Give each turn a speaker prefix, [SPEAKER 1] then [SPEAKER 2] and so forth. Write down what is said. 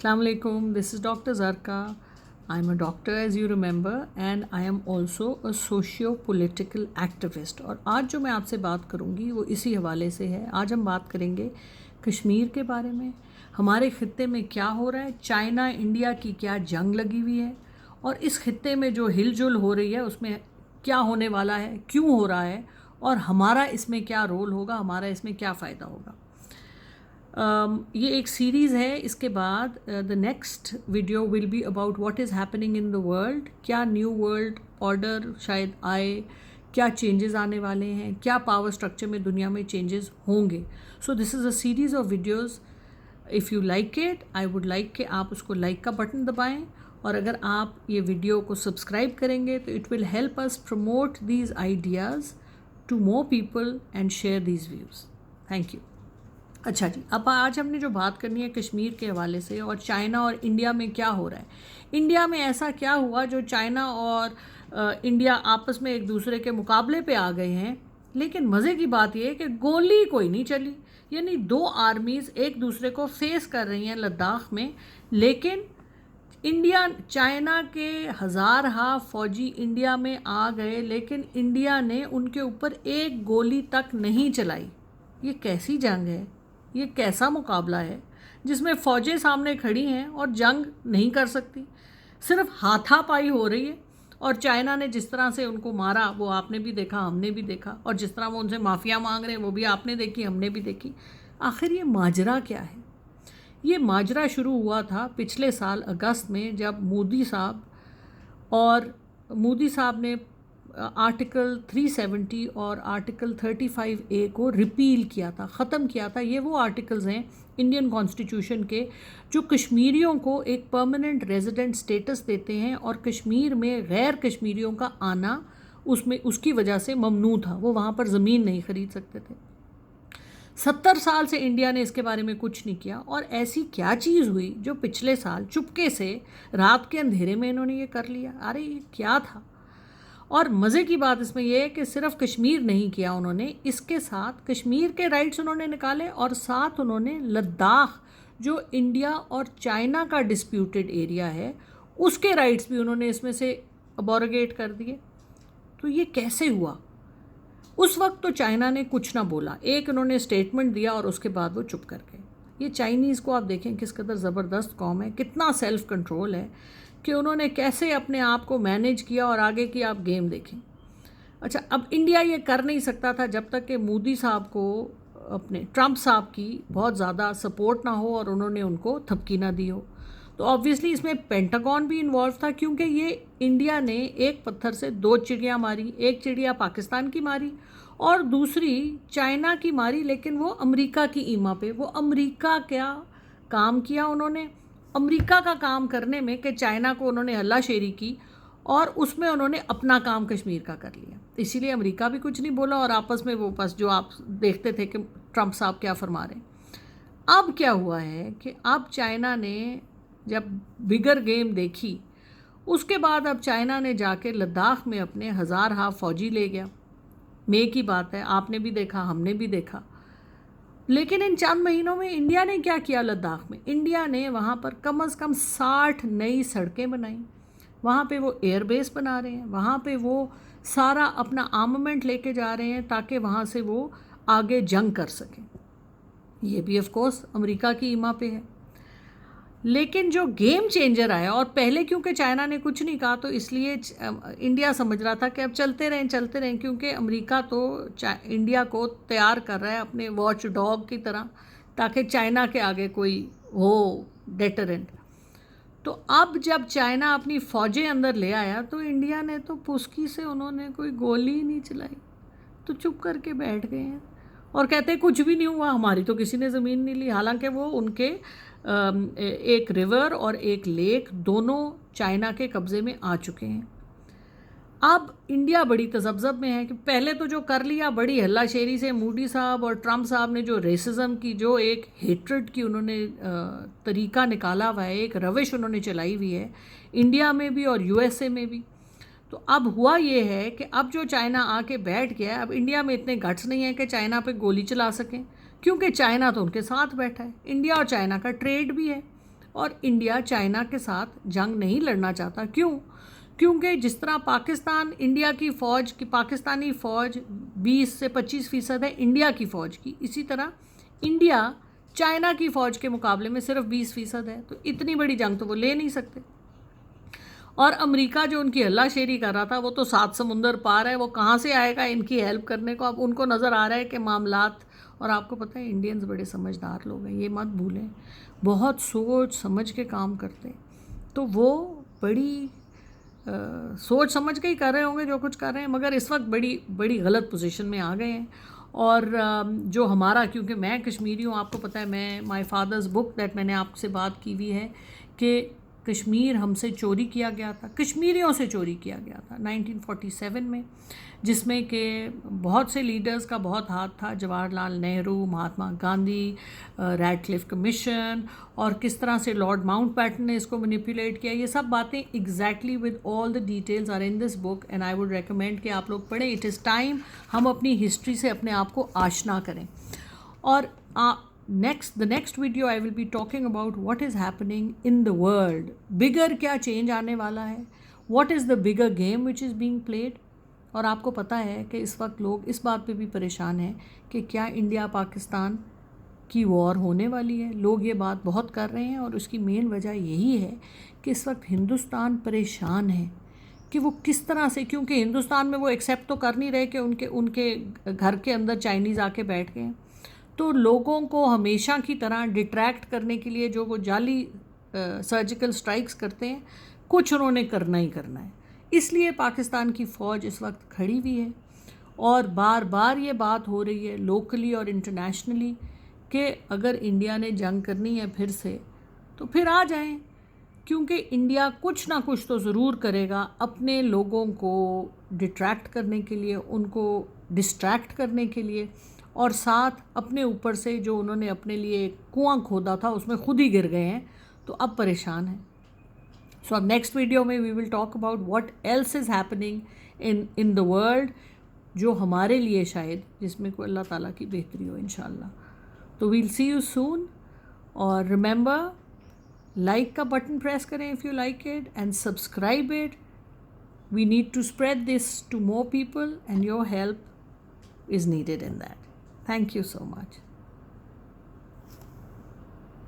[SPEAKER 1] Assalamu alaikum. This is Dr. Zarka. I'm a doctor as you remember and I am also a socio-political activist. और आज जो मैं आपसे बात करूँगी वो इसी हवाले से है. आज हम बात करेंगे कश्मीर के बारे में, हमारे ख़ित्ते में क्या हो रहा है, चाइना इंडिया की क्या जंग लगी हुई है और इस ख़ित्ते में जो हिलजुल हो रही है उसमें क्या होने वाला है, क्यों हो रहा है और हमारा इसमें क्या रोल होगा, हमारा इसमें क्या फ़ायदा होगा. ये एक सीरीज़ है. इसके बाद the next video will be about what is happening in the world. क्या न्यू वर्ल्ड ऑर्डर शायद आए, क्या चेंजेस आने वाले हैं, क्या पावर स्ट्रक्चर में दुनिया में चेंजेस होंगे. So this is a series of videos. If you like it, I would like कि आप उसको लाइक का बटन दबाएं और अगर आप ये वीडियो को सब्सक्राइब करेंगे तो it will help us promote these ideas to more people and share these views. Thank you. अच्छा जी, अब आज हमने जो बात करनी है कश्मीर के हवाले से और चाइना और इंडिया में क्या हो रहा है. इंडिया में ऐसा क्या हुआ जो चाइना और इंडिया आपस में एक दूसरे के मुकाबले पे आ गए हैं. लेकिन मज़े की बात यह है कि गोली कोई नहीं चली, यानी दो आर्मीज़ एक दूसरे को फेस कर रही हैं लद्दाख में. लेकिन इंडिया चाइना के हज़ार फ़ौजी इंडिया में आ गए लेकिन इंडिया ने उनके ऊपर एक गोली तक नहीं चलाई. ये कैसी जंग है, ये कैसा मुकाबला है जिसमें फ़ौजें सामने खड़ी हैं और जंग नहीं कर सकती, सिर्फ हाथापाई हो रही है. और चाइना ने जिस तरह से उनको मारा वो आपने भी देखा, हमने भी देखा, और जिस तरह वो उनसे माफ़िया मांग रहे हैं वो भी आपने देखी, हमने भी देखी. आखिर ये माजरा क्या है. ये माजरा शुरू हुआ था पिछले साल अगस्त में जब मोदी साहब ने आर्टिकल 370 और आर्टिकल 35A को रिपील किया था, ख़त्म किया था. ये वो आर्टिकल्स हैं इंडियन कॉन्स्टिट्यूशन के जो कश्मीरियों को एक परमानेंट रेजिडेंट स्टेटस देते हैं और कश्मीर में गैर कश्मीरियों का आना उसमें उसकी वजह से ममनू था. वो वहाँ पर ज़मीन नहीं ख़रीद सकते थे. 70 साल से इंडिया ने इसके बारे में कुछ नहीं किया. और ऐसी क्या चीज़ हुई जो पिछले साल चुपके से रात के अंधेरे में इन्होंने ये कर लिया. अरे ये क्या था. और मज़े की बात इसमें यह है कि सिर्फ कश्मीर नहीं किया उन्होंने, इसके साथ कश्मीर के राइट्स उन्होंने निकाले और साथ उन्होंने लद्दाख जो इंडिया और चाइना का डिस्प्यूटेड एरिया है उसके राइट्स भी उन्होंने इसमें से अबॉरगेट कर दिए. तो ये कैसे हुआ. उस वक्त तो चाइना ने कुछ ना बोला, एक उन्होंने स्टेटमेंट दिया और उसके बाद वो चुप कर गए. ये चाइनीज़ को आप देखें किस कदर ज़बरदस्त कौम है, कितना सेल्फ़ कंट्रोल है कि उन्होंने कैसे अपने आप को मैनेज किया. और आगे की आप गेम देखें. अच्छा, अब इंडिया ये कर नहीं सकता था जब तक कि मोदी साहब को अपने ट्रंप साहब की बहुत ज़्यादा सपोर्ट ना हो और उन्होंने उनको थपकी ना दी हो. तो ऑब्वियसली इसमें पेंटागन भी इन्वॉल्व था क्योंकि ये इंडिया ने एक पत्थर से दो चिड़ियाँ मारी. एक चिड़िया पाकिस्तान की मारी और दूसरी चाइना की मारी, लेकिन वो अमेरिका की ईमा पे. वो अमेरिका क्या काम किया उन्होंने, अमेरिका का काम करने में कि चाइना को उन्होंने हल्लाशेरी की और उसमें उन्होंने अपना काम कश्मीर का कर लिया. इसीलिए अमेरिका भी कुछ नहीं बोला और आपस में वो बस जो आप देखते थे कि ट्रंप साहब क्या फरमा रहे हैं. अब क्या हुआ है कि अब चाइना ने जब बिगर गेम देखी उसके बाद अब चाइना ने जाके लद्दाख में अपने हज़ार फ़ौजी ले गया. मई की बात है, आपने भी देखा, हमने भी देखा. लेकिन इन चंद महीनों में इंडिया ने क्या किया लद्दाख में. इंडिया ने वहाँ पर कम से कम 60 नई सड़कें बनाई. वहाँ पे वो एयरबेस बना रहे हैं, वहाँ पे वो सारा अपना आर्मामेंट लेके जा रहे हैं ताकि वहाँ से वो आगे जंग कर सकें. ये भी ऑफ कोर्स अमेरिका की ईमा पे है. लेकिन जो गेम चेंजर आया, और पहले क्योंकि चाइना ने कुछ नहीं कहा तो इसलिए इंडिया समझ रहा था कि अब चलते रहें क्योंकि अमेरिका तो इंडिया को तैयार कर रहा है अपने वॉच डॉग की तरह ताकि चाइना के आगे कोई हो डेटरेंट. तो अब जब चाइना अपनी फ़ौजें अंदर ले आया तो इंडिया ने तो पुस्की से उन्होंने कोई गोली ही नहीं चलाई, तो चुप करके बैठ गए हैं और कहते हैं कुछ भी नहीं हुआ, हमारी तो किसी ने ज़मीन नहीं ली. हालांकि वो उनके एक रिवर और एक लेक दोनों चाइना के कब्ज़े में आ चुके हैं. अब इंडिया बड़ी तज़ब्ज़ब में है कि पहले तो जो कर लिया बड़ी हल्लाशेरी से मोदी साहब और ट्रंप साहब ने जो रेसिज्म की जो एक हेट्रेड की उन्होंने तरीका निकाला हुआ है, एक रविश उन्होंने चलाई हुई है इंडिया में भी और यूएसए में भी. तो अब हुआ ये है कि अब जो चाइना आके बैठ गया है, अब इंडिया में इतने गट्स नहीं है कि चाइना पे गोली चला सकें क्योंकि चाइना तो उनके साथ बैठा है. इंडिया और चाइना का ट्रेड भी है اور انڈیا چائنا کے ساتھ جنگ نہیں لڑنا چاہتا. کیوں؟ کیونکہ جس طرح پاکستان انڈیا کی فوج کی پاکستانی فوج 20 سے 25% ہے انڈیا کی فوج کی، اسی طرح انڈیا چائنا کی فوج کے مقابلے میں صرف 20% ہے. تو اتنی بڑی جنگ تو وہ لے نہیں سکتے. اور امریکہ جو ان کی ہلا شیری کر رہا تھا وہ تو 7 سمندر پار ہے، وہ کہاں سے آئے گا ان کی ہیلپ کرنے کو؟ اب ان کو نظر آ رہا ہے کہ معاملات، اور آپ کو پتہ ہے انڈینز بڑے سمجھدار لوگ ہیں، یہ مت بھولیں، بہت سوچ سمجھ کے کام کرتے ہیں. تو وہ بڑی سوچ سمجھ کے ہی کر رہے ہوں گے جو کچھ کر رہے ہیں، مگر اس وقت بڑی بڑی غلط پوزیشن میں آ گئے ہیں. اور جو ہمارا، کیونکہ میں کشمیری ہوں، آپ کو پتہ ہے، میں مائی فادرز بک دیٹ میں نے آپ سے بات کی ہوئی ہے کہ کشمیر ہم سے چوری کیا گیا تھا، کشمیریوں سے چوری کیا گیا تھا 1947 میں، جس میں کہ بہت سے لیڈرز کا بہت ہاتھ تھا، جواہر لال نہرو، مہاتما گاندھی، ریڈ کلف کمیشن، اور کس طرح سے لارڈ ماؤنٹ بیٹن نے اس کو مینیپولیٹ کیا. یہ سب باتیں exactly with all the details are in this book and I would recommend کہ آپ لوگ پڑھیں. اٹ از ٹائم ہم اپنی ہسٹری سے اپنے آپ کو آشنا کریں. اور the next video I will be talking about what is happening in the world. Bigger کیا چینج آنے والا ہے, what is the bigger game which is being played. اور آپ کو پتہ ہے کہ اس وقت لوگ اس بات پہ بھی پریشان ہیں کہ کیا انڈیا پاکستان کی وار ہونے والی ہے. لوگ یہ بات بہت کر رہے ہیں اور اس کی مین وجہ یہی ہے کہ اس وقت ہندوستان پریشان ہے کہ وہ کس طرح سے, کیونکہ ہندوستان میں وہ ایکسیپٹ تو کر نہیں رہے کہ ان کے گھر کے اندر چائنیز آ کے بیٹھ گئے ہیں. تو لوگوں کو ہمیشہ کی طرح ڈٹریکٹ کرنے کے لیے جو وہ جعلی سرجیکل سٹرائکس کرتے ہیں, کچھ انہوں نے کرنا ہی کرنا ہے. اس لیے پاکستان کی فوج اس وقت کھڑی ہوئی ہے اور بار بار یہ بات ہو رہی ہے لوکلی اور انٹرنیشنلی کہ اگر انڈیا نے جنگ کرنی ہے پھر سے تو پھر آ جائیں, کیونکہ انڈیا کچھ نہ کچھ تو ضرور کرے گا اپنے لوگوں کو ڈٹریکٹ کرنے کے لیے, ان کو ڈسٹریکٹ کرنے کے لیے, اور ساتھ اپنے اوپر سے جو انہوں نے اپنے لیے کنواں کھودا تھا اس میں خود ہی گر گئے ہیں, تو اب پریشان ہیں. سو اب نیکسٹ ویڈیو میں we will talk about what else is happening in the world, جو ہمارے لیے شاید جس میں کوئی اللہ تعالیٰ کی بہتری ہو انشاءاللہ. تو ویل سی یو سون, اور ریمبر لائک کا بٹن پریس کریں if you like it and subscribe it. We need to spread this to more people and your help is needed in that. Thank you so much.